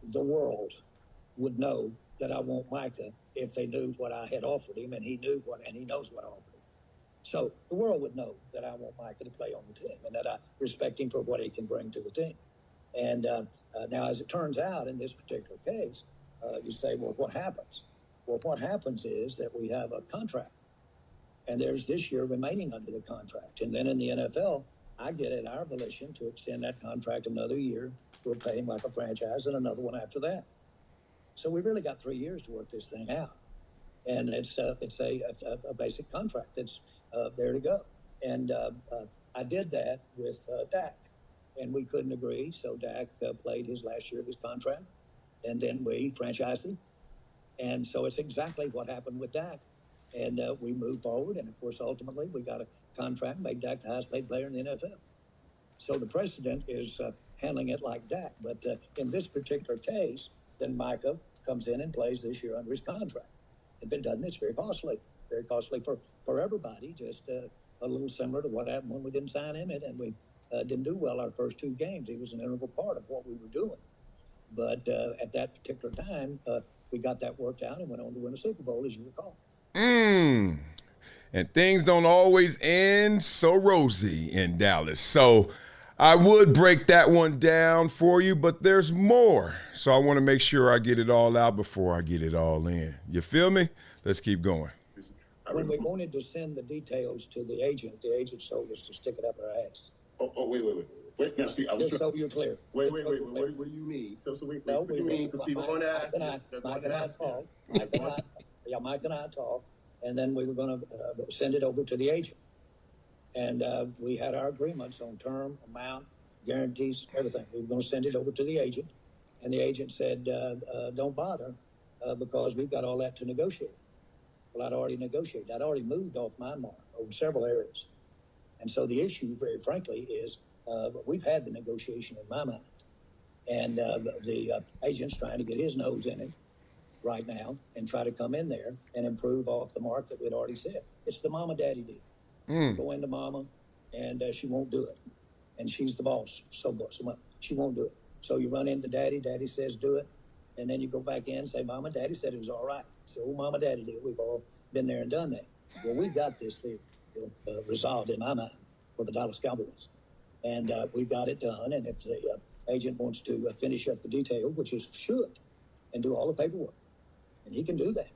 the world would know that I want Micah if they knew what I had offered him, and he knew what, and he knows what I offered him. So the world would know that I want Micah to play on the team and that I respect him for what he can bring to the team. And now, as it turns out, in this particular case, you say, well, what happens? Well, what happens is that we have a contract, and there's this year remaining under the contract. And then in the NFL, I get it our volition to extend that contract another year. We'll pay him like a franchise and another one after that. So we really got 3 years to work this thing out. And it's a basic contract that's there to go. And I did that with Dak, and we couldn't agree. So Dak played his last year of his contract, and then we franchised him. And so it's exactly what happened with Dak. And we moved forward, and of course, ultimately, we got a contract, made Dak the highest paid player in the NFL. So the president is handling it like Dak. But in this particular case, then Micah comes in and plays this year under his contract. If it doesn't, it's very costly for everybody, just a little similar to what happened when we didn't sign him, and we didn't do well our first 2 games. He was an integral part of what we were doing. But at that particular time, we got that worked out and went on to win a Super Bowl, as you recall. And things don't always end so rosy in Dallas. So I would break that one down for you, but there's more. So I want to make sure I get it all out before I get it all in. You feel me? Let's keep going. When we wanted to send the details to the agent told us to stick it up our ass. Wait, now see, just so you're clear. Wait. What do you mean? Wait, what do you mean? Because people want to ask. Mike and I talked. Mike and I talked, and then we were going to send it over to the agent. And we had our agreements on term, amount, guarantees, everything. We were going to send it over to the agent, and the agent said, don't bother because we've got all that to negotiate. Well, I'd already negotiated. I'd already moved off my mark over several areas. And so the issue, very frankly, is we've had the negotiation in my mind. And the agent's trying to get his nose in it right now and try to come in there and improve off the mark that we'd already said. It's the mama-daddy deal. Go into mama, and she won't do it. And she's the boss, so much. She won't do it. So you run into daddy, daddy says do it, and then you go back in and say, mama, daddy said it was all right. So, mama, daddy deal. We've all been there and done that. Well, we got this thing resolved in my mind for the Dallas Cowboys. And we've got it done. And if the agent wants to finish up the detail, which is should, and do all the paperwork, and he can do that.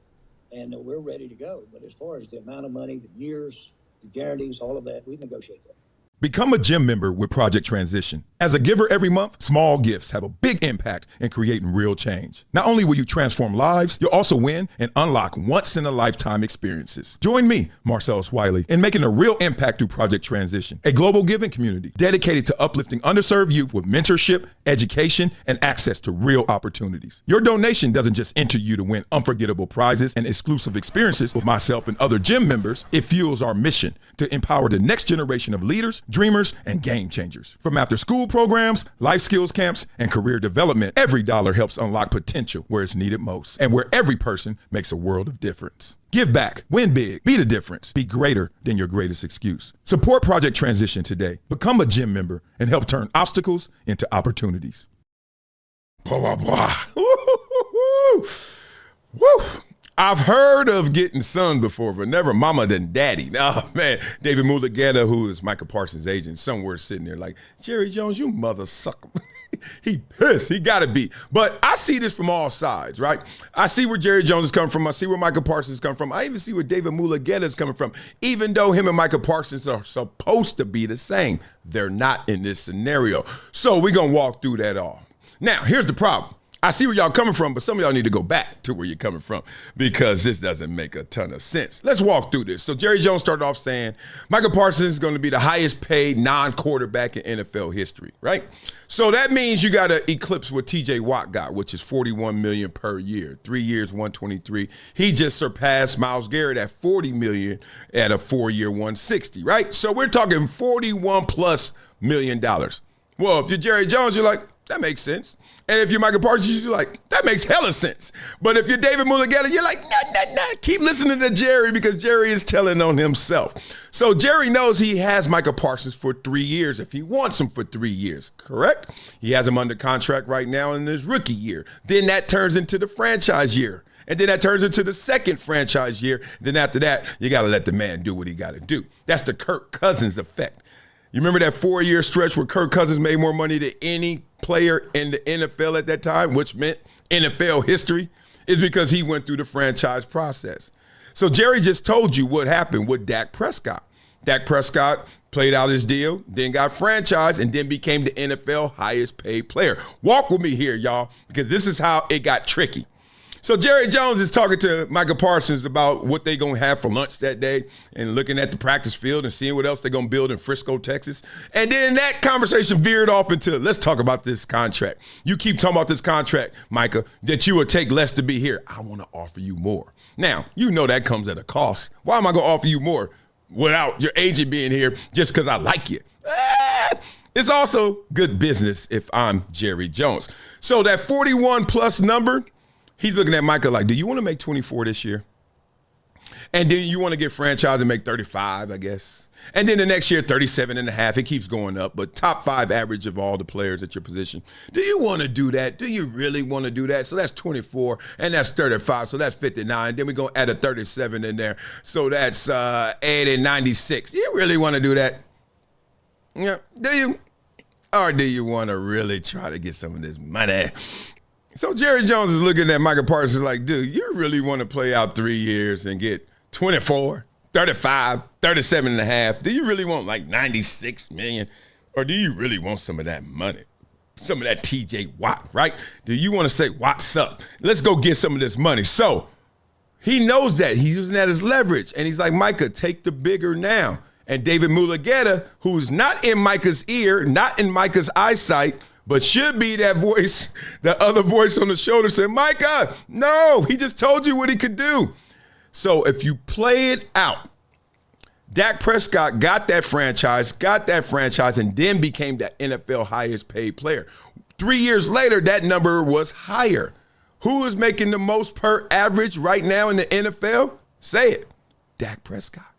And we're ready to go. But as far as the amount of money, the years, the guarantees, all of that, we negotiate that. Become a gym member with Project Transition. As a giver every month, small gifts have a big impact in creating real change. Not only will you transform lives, you'll also win and unlock once-in-a-lifetime experiences. Join me, Marcellus Wiley, in making a real impact through Project Transition, a global giving community dedicated to uplifting underserved youth with mentorship, education, and access to real opportunities. Your donation doesn't just enter you to win unforgettable prizes and exclusive experiences with myself and other gym members. It fuels our mission to empower the next generation of leaders, dreamers, and game changers. From after-school programs, life skills camps, and career development, every dollar helps unlock potential where it's needed most and where every person makes a world of difference. Give back, win big, be the difference, be greater than your greatest excuse. Support Project Transition today. Become a gym member and help turn obstacles into opportunities. Blah, blah, blah. Woo! I've heard of getting son before, but never mama than daddy. Oh, man. David Mulugeta, who is Micah Parsons' agent, somewhere sitting there like, Jerry Jones, you mother sucker. He pissed. He got to be. But I see this from all sides, right? I see where Jerry Jones is coming from. I see where Micah Parsons is coming from. I even see where David Mulugeta is coming from. Even though him and Micah Parsons are supposed to be the same, they're not in this scenario. So we're going to walk through that all. Now, here's the problem. I see where y'all coming from, but some of y'all need to go back to where you're coming from because this doesn't make a ton of sense. Let's walk through this. So Jerry Jones started off saying Micah Parsons is going to be the highest paid non-quarterback in NFL history, right? So that means you got to eclipse what TJ Watt got, which is $41 million per year, 3 years, 123. He just surpassed Myles Garrett at $40 million at a 4-year, 160, right? So we're talking $41+ million. Well, if you're Jerry Jones, you're like, That makes sense. And if you're Micah Parsons, you're like, that makes hella sense. But if you're David Mulligetta, you're like, nah. Keep listening to Jerry because Jerry is telling on himself. So Jerry knows he has Micah Parsons for 3 years if he wants him for 3 years, correct? He has him under contract right now in his rookie year. Then that turns into the franchise year. And then that turns into the second franchise year. Then after that, you got to let the man do what he got to do. That's the Kirk Cousins effect. You remember that 4-year stretch where Kirk Cousins made more money than any player in the NFL at that time, which meant NFL history, is because he went through the franchise process. So Jerry just told you what happened with Dak Prescott. Dak Prescott played out his deal, then got franchised, and then became the NFL highest paid player. Walk with me here, y'all, because this is how it got tricky. So Jerry Jones is talking to Micah Parsons about what they're going to have for lunch that day and looking at the practice field and seeing what else they're going to build in Frisco, Texas. And then that conversation veered off into, let's talk about this contract. You keep talking about this contract, Micah, that you would take less to be here. I want to offer you more. Now, you know that comes at a cost. Why am I going to offer you more without your agent being here just because I like you? It's also good business if I'm Jerry Jones. So that 41-plus number, he's looking at Micah like, do you want to make 24 this year? And then you want to get franchised and make 35, I guess. And then the next year, 37 and a half. It keeps going up, but top 5 average of all the players at your position. Do you want to do that? Do you really want to do that? So that's 24, and that's 35, so that's 59. Then we're going to add a 37 in there. So that's 80, 96. You really want to do that? Yeah. Do you? Or do you want to really try to get some of this money? So Jerry Jones is looking at Micah Parsons like, dude, you really want to play out 3 years and get 24, 35, 37 and a half? Do you really want like 96 million? Or do you really want some of that money? Some of that TJ Watt, right? Do you want to say, what's up? Let's go get some of this money. So he knows that. He's using that as leverage. And he's like, Micah, take the bigger now. And David Mulligetta, who's not in Micah's ear, not in Micah's eyesight, but should be that voice, that other voice on the shoulder said, Micah, no, he just told you what he could do. So if you play it out, Dak Prescott got that franchise, and then became the NFL highest paid player. 3 years later, that number was higher. Who is making the most per average right now in the NFL? Say it, Dak Prescott.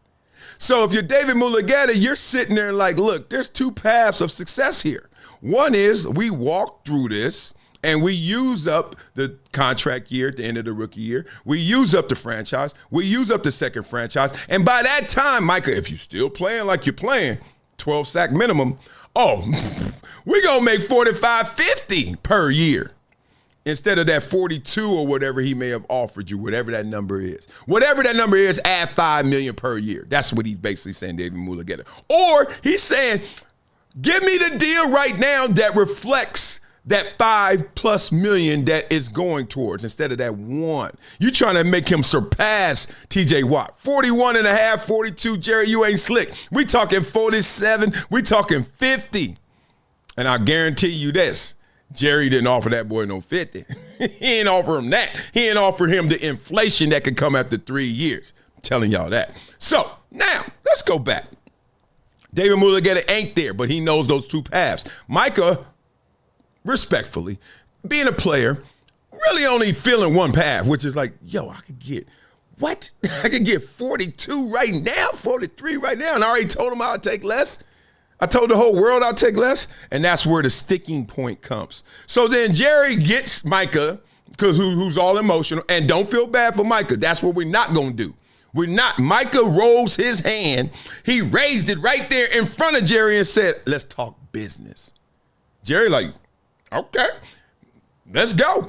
So if you're David Mulligetta, you're sitting there like, look, there's 2 paths of success here. One is we walk through this and we use up the contract year at the end of the rookie year. We use up the franchise. We use up the second franchise. And by that time, Micah, if you're still playing like you're playing, 12 sack minimum, we're going to make 45, 50 per year instead of that 42 or whatever he may have offered you, whatever that number is. Whatever that number is, add $5 million per year. That's what he's basically saying, David Mulligetta. Or he's saying, give me the deal right now that reflects that $5+ million that is going towards instead of that 1. You trying to make him surpass TJ Watt. 41 and a half, 42, Jerry, you ain't slick. We talking 47, we talking 50. And I guarantee you this, Jerry didn't offer that boy no 50. He didn't offer him that. He didn't offer him the inflation that could come after 3 years. I'm telling y'all that. So now let's go back. David Mulligetta ain't there, but he knows those 2 paths. Micah, respectfully, being a player, really only feeling one path, which is like, yo, I could get, what? I could get 42 right now, 43 right now, and I already told him I'll take less. I told the whole world I'll take less, and that's where the sticking point comes. So then Jerry gets Micah, because who's all emotional, and don't feel bad for Micah. That's what we're not going to do. We're not. Micah rolls his hand. He raised it right there in front of Jerry and said, let's talk business. Jerry like, okay, let's go.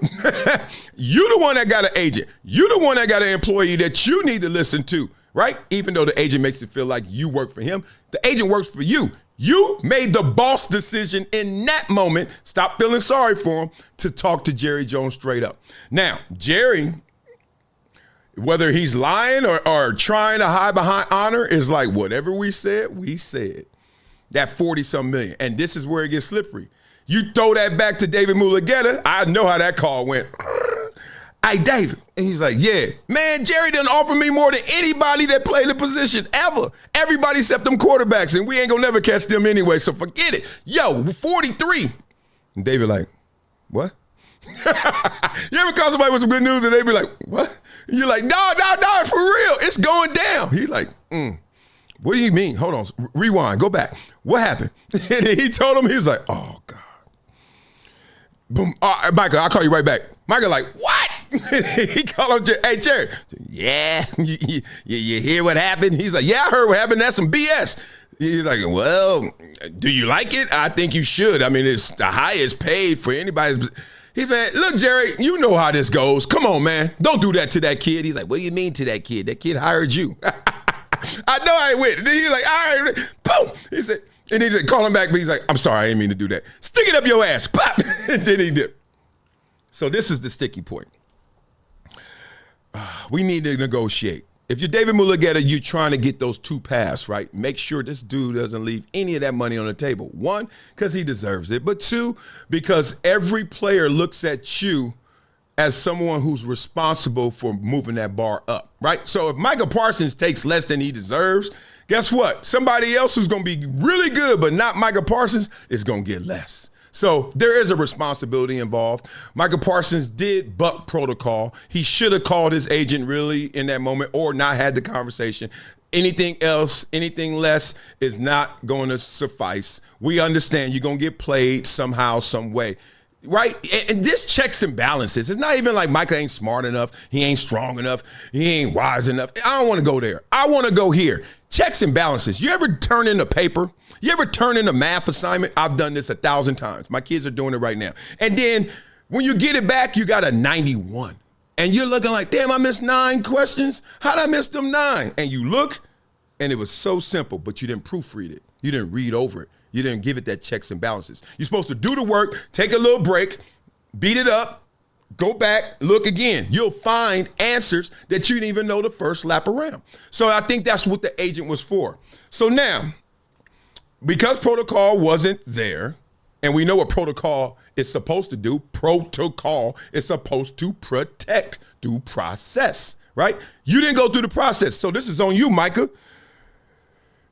You the one that got an agent. You the one that got an employee that you need to listen to, right? Even though the agent makes it feel like you work for him, the agent works for you. You made the boss decision in that moment, stop feeling sorry for him, to talk to Jerry Jones straight up. Now, Jerry, whether he's lying or trying to hide behind honor, is like, whatever we said, we said. That 40-something million. And this is where it gets slippery. You throw that back to David Mulligetta, I know how that call went. Hey, David. And he's like, yeah. Man, Jerry didn't offer me more than anybody that played the position ever. Everybody except them quarterbacks, and we ain't gonna never catch them anyway, so forget it. Yo, 43. And David like, what? You ever call somebody with some good news and they be like, what? And you're like, no, it's for real. It's going down. He's like, what do you mean? Hold on, rewind, go back. What happened? And he told him, he was like, oh God. Boom, all right, Michael, I'll call you right back. Michael like, what? He called him, hey, Jerry. Yeah, you hear what happened? He's like, yeah, I heard what happened. That's some BS. He's like, well, do you like it? I think you should. I mean, it's the highest paid for anybody's. He's like, look, Jerry, you know how this goes. Come on, man. Don't do that to that kid. He's like, what do you mean to that kid? That kid hired you. I know I went. And then he's like, all right, boom. He said, and he said, call him back, but he's like, I'm sorry, I didn't mean to do that. Stick it up your ass. Pop. And then he did. So this is the sticky point. We need to negotiate. If you're David Mulugheta, you're trying to get those 2 paths, right? Make sure this dude doesn't leave any of that money on the table. 1, because he deserves it. But 2, because every player looks at you as someone who's responsible for moving that bar up, right? So if Micah Parsons takes less than he deserves, guess what? Somebody else who's going to be really good, but not Micah Parsons, is going to get less. So there is a responsibility involved. Micah Parsons did buck protocol. He should have called his agent really in that moment or not had the conversation. Anything else, anything less is not going to suffice. We understand you're going to get played somehow, some way. Right? And this checks and balances. It's not even like Micah ain't smart enough. He ain't strong enough. He ain't wise enough. I don't want to go there. I want to go here. Checks and balances. You ever turn in a paper? You ever turn in a math assignment? I've done this 1,000 times. My kids are doing it right now. And then when you get it back, you got a 91. And you're looking like, damn, I missed 9 questions. How'd I miss them 9? And you look, and it was so simple, but you didn't proofread it. You didn't read over it. You didn't give it that checks and balances. You're supposed to do the work, take a little break, beat it up, go back, look again. You'll find answers that you didn't even know the first lap around. So I think that's what the agent was for. So now, because protocol wasn't there, and we know what protocol is supposed to do, protocol is supposed to protect due process, right? You didn't go through the process. So this is on you, Micah.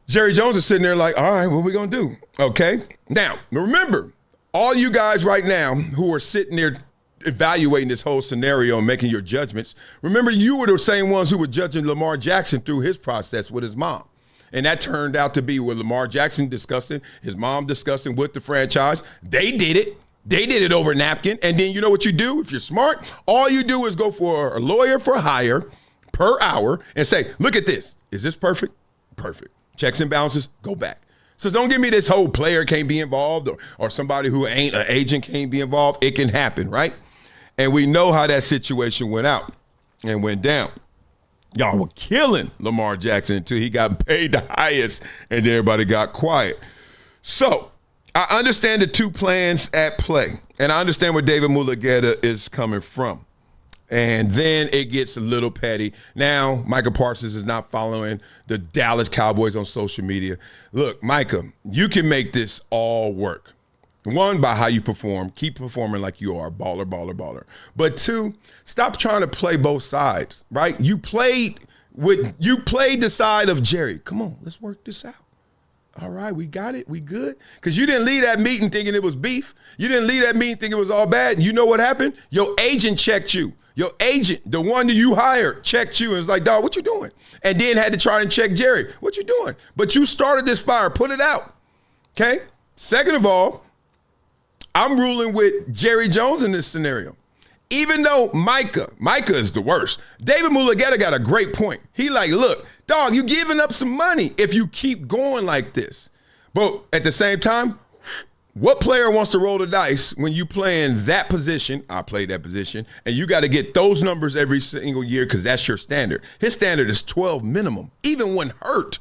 Jerry Jones is sitting there like, all right, what are we going to do? Okay. Now, remember, all you guys right now who are sitting there evaluating this whole scenario and making your judgments, remember you were the same ones who were judging Lamar Jackson through his process with his mom. And that turned out to be with Lamar Jackson discussing, his mom discussing with the franchise. They did it. They did it over napkin. And then you know what you do? If you're smart, all you do is go for a lawyer for hire per hour and say, look at this. Is this perfect? Perfect. Checks and balances, go back. So don't give me this whole player can't be involved or somebody who ain't an agent can't be involved. It can happen, right? And we know how that situation went out and went down. Y'all were killing Lamar Jackson until he got paid the highest and everybody got quiet. So I understand the 2 plans at play, and I understand where David Mulugheta is coming from. And then it gets a little petty. Now, Micah Parsons is not following the Dallas Cowboys on social media. Look, Micah, you can make this all work. 1, by how you perform. Keep performing like you are. Baller, baller, baller. But 2, stop trying to play both sides, right? You played the side of Jerry. Come on, let's work this out. All right, we got it. We good? Because you didn't leave that meeting thinking it was beef. You didn't leave that meeting thinking it was all bad. You know what happened? Your agent checked you. Your agent, the one that you hired, checked you and was like, dog, what you doing? And then had to try and check Jerry. What you doing? But you started this fire. Put it out. Okay? Second of all, I'm ruling with Jerry Jones in this scenario. Even though Micah is the worst. David Mulugheta got a great point. He like, look, dog, you giving up some money if you keep going like this. But at the same time, what player wants to roll the dice when you playing that position? I play that position, and you got to get those numbers every single year because that's your standard. His standard is 12 minimum, even when hurt.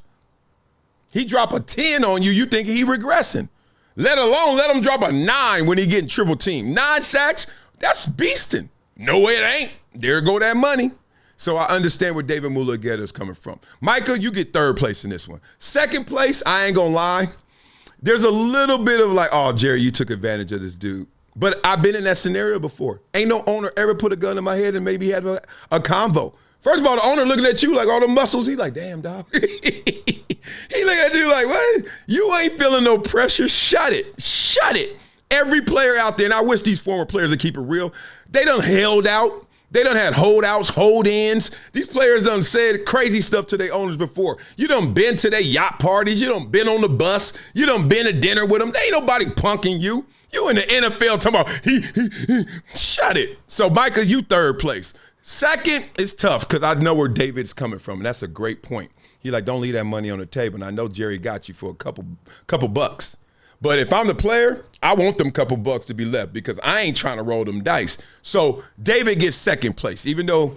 He drop a 10 on you, you think he regressing. Let alone let him drop a 9 when he getting triple team. 9 sacks, that's beasting. No, it ain't. There go that money. So I understand where David Mulugheta is coming from. Micah, you get 3rd place in this one. 2nd place, I ain't going to lie. There's a little bit of like, oh, Jerry, you took advantage of this dude. But I've been in that scenario before. Ain't no owner ever put a gun in my head and maybe had a convo. First of all, the owner looking at you like all the muscles. He like, damn, dog. He looking at you like, what? You ain't feeling no pressure. Shut it. Shut it. Every player out there, and I wish these former players would keep it real, they done held out. They done had holdouts, hold-ins. These players done said crazy stuff to their owners before. You done been to their yacht parties. You done been on the bus. You done been to dinner with them. There ain't nobody punking you. You in the NFL talking about, shut it. So, Micah, you third place. Second is tough because I know where David's coming from, and that's a great point. He like, don't leave that money on the table, and I know Jerry got you for a couple bucks. But if I'm the player, I want them couple bucks to be left because I ain't trying to roll them dice. So David gets second place, even though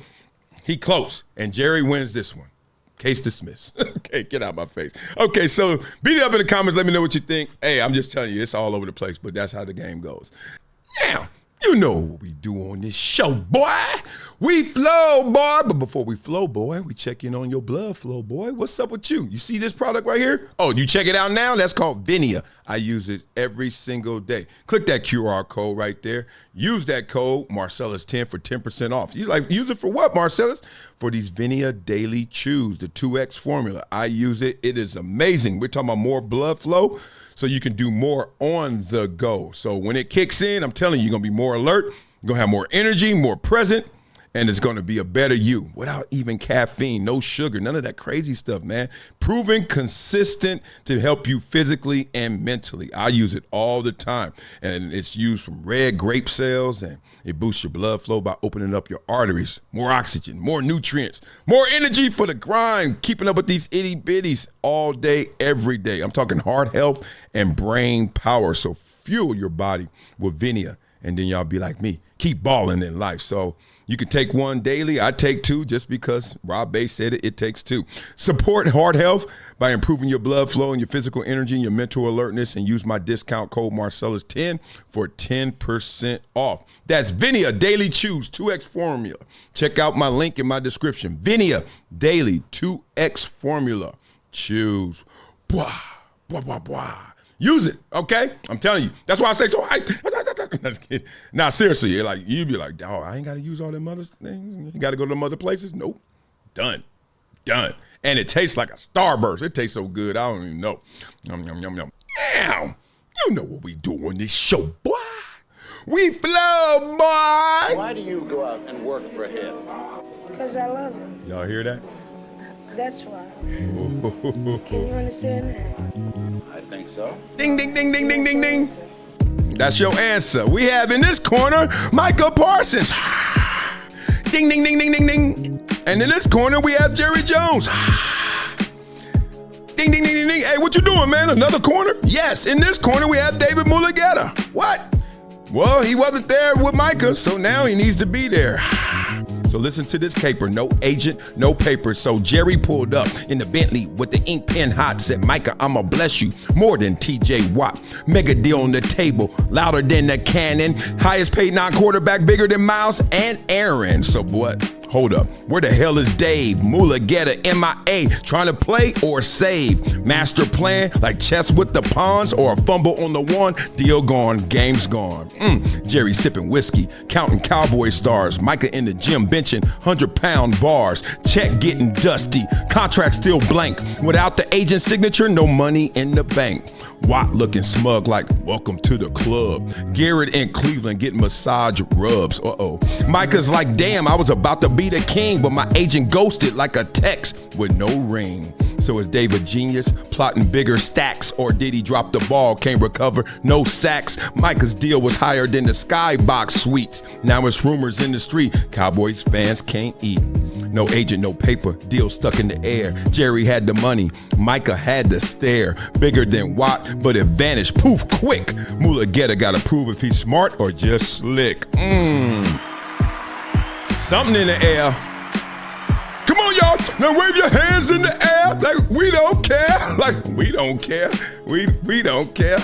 he close, and Jerry wins this one. Case dismissed. Okay, get out of my face. Okay, so beat it up in the comments. Let me know what you think. Hey, I'm just telling you, it's all over the place, but that's how the game goes. Now, you know what we do on this show, boy. We flow, boy. But before we flow, boy, we check in on your blood flow, boy. What's up with you? You see this product right here? Oh, you check it out now? That's called Vinia. I use it every single day. Click that QR code right there. Use that code, Marcellus10, for 10% off. You like, use it for what, Marcellus? For these Vinia Daily Chews, the 2X formula. I use it. It is amazing. We're talking about more blood flow, so you can do more on the go. So when it kicks in, I'm telling you, you're going to be more alert. You're going to have more energy, more present, and it's going to be a better you without even caffeine, no sugar, none of that crazy stuff, man. Proven consistent to help you physically and mentally. I use it all the time, and it's used from red grape cells, and it boosts your blood flow by opening up your arteries, more oxygen, more nutrients, more energy for the grind, keeping up with these itty bitties all day, every day. I'm talking heart health and brain power, so fuel your body with Vinia, and then y'all be like me, keep balling in life. So you can take one daily. I take two just because Rob Bay said it takes two. Support heart health by improving your blood flow and your physical energy and your mental alertness, and use my discount code Marcellus10 for 10% off. That's Vinia Daily Chews 2X Formula. Check out my link in my description. Vinia Daily 2X Formula. Chews. Bwah, bwah, bwah, bwah. Use it, okay? I'm telling you. That's why I stay so hyped. Now, seriously, like you'd be like, oh, I ain't got to use all them other things. You got to go to them other places? Nope. Done. And it tastes like a Starburst. It tastes so good, I don't even know. Yum, yum, yum, yum. Now, you know what we do on this show, boy. We flow, boy. Why do you go out and work for him? Because I love him. Y'all hear that? That's why. Can you understand that? I think so. Ding, ding, ding, ding, ding, ding, ding. That's your answer. We have in this corner, Micah Parsons. Ding, ding, ding, ding, ding, ding. And in this corner, we have Jerry Jones. Ding, ding, ding, ding, ding. Hey, what you doing, man? Another corner? Yes, in this corner, we have David Mulligetta. What? Well, he wasn't there with Micah, so now he needs to be there. So listen to this caper, no agent, no paper. So Jerry pulled up in the Bentley with the ink pen hot, said, Micah, I'ma bless you more than TJ Watt. Mega deal on the table, louder than the cannon. Highest paid non-quarterback, bigger than Miles and Aaron. So what? Hold up, where the hell is Dave? Mulligetta, MIA, trying to play or save? Master plan, like chess with the pawns or a fumble on the one, deal gone, game's gone. Jerry sipping whiskey, counting Cowboy stars. Micah in the gym benching 100-pound bars. Check getting dusty, contract still blank. Without the agent signature, no money in the bank. Watt looking smug like, welcome to the club. Garrett in Cleveland getting massage rubs. Micah's like, damn, I was about to be the king, but my agent ghosted like a text with no ring. So is Dave a genius, plotting bigger stacks, or did he drop the ball, can't recover, no sacks? Micah's deal was higher than the Skybox suites. Now it's rumors in the street, Cowboys fans can't eat. No agent, no paper, deal stuck in the air. Jerry had the money, Micah had the stare. Bigger than Watt, but it vanished, poof, quick. Mulligetta gotta prove if he's smart or just slick. Something in the air. Come on, y'all. Now wave your hands in the air like we don't care. Like we don't care. We don't care.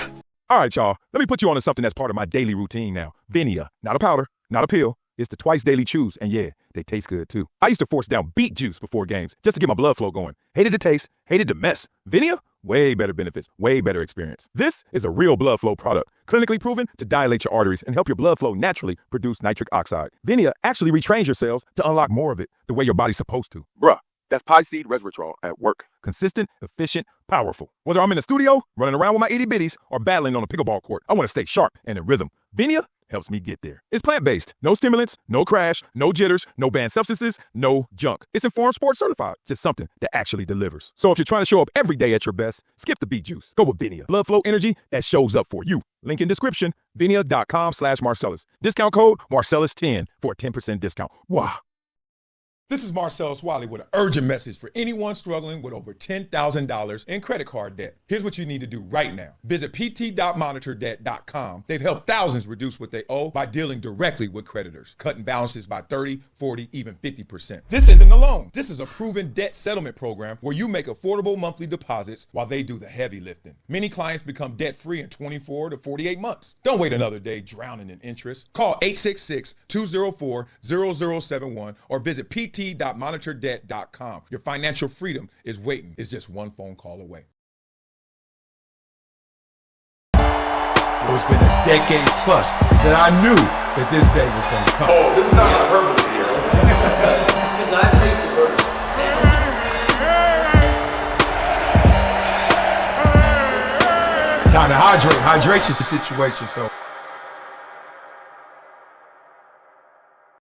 All right, y'all. Let me put you on to something that's part of my daily routine now. Vinia. Not a powder, not a pill. It's the twice daily chews, and yeah, they taste good too. I used to force down beet juice before games just to get my blood flow going. Hated the taste, hated the mess. Vinia? Way better benefits, way better experience. This is a real blood flow product, clinically proven to dilate your arteries and help your blood flow naturally produce nitric oxide. Vinia actually retrains your cells to unlock more of it the way your body's supposed to. Bruh. That's pie seed resveratrol at work. Consistent, efficient, powerful. Whether I'm in the studio, running around with my itty bitties, or battling on a pickleball court, I want to stay sharp and in rhythm. Vinia helps me get there. It's plant-based. No stimulants, no crash, no jitters, no banned substances, no junk. It's Informed Sports certified. Just something that actually delivers. So if you're trying to show up every day at your best, skip the beet juice. Go with Vinia. Blood flow energy that shows up for you. Link in description, vinia.com/Marcellus. Discount code Marcellus10 for a 10% discount. Wow. This is Marcellus Wiley with an urgent message for anyone struggling with over $10,000 in credit card debt. Here's what you need to do right now. Visit pt.monitordebt.com. They've helped thousands reduce what they owe by dealing directly with creditors, cutting balances by 30, 40, even 50%. This isn't a loan. This is a proven debt settlement program where you make affordable monthly deposits while they do the heavy lifting. Many clients become debt-free in 24 to 48 months. Don't wait another day drowning in interest. Call 866-204-0071 or visit pt.monitordebt.com. Your financial freedom is waiting. It's just one phone call away. It's been a decade plus that I knew that this day was going to come. Oh, this is not hyperbole here. Because I believe the birds. Time to hydrate. Hydration's the situation, so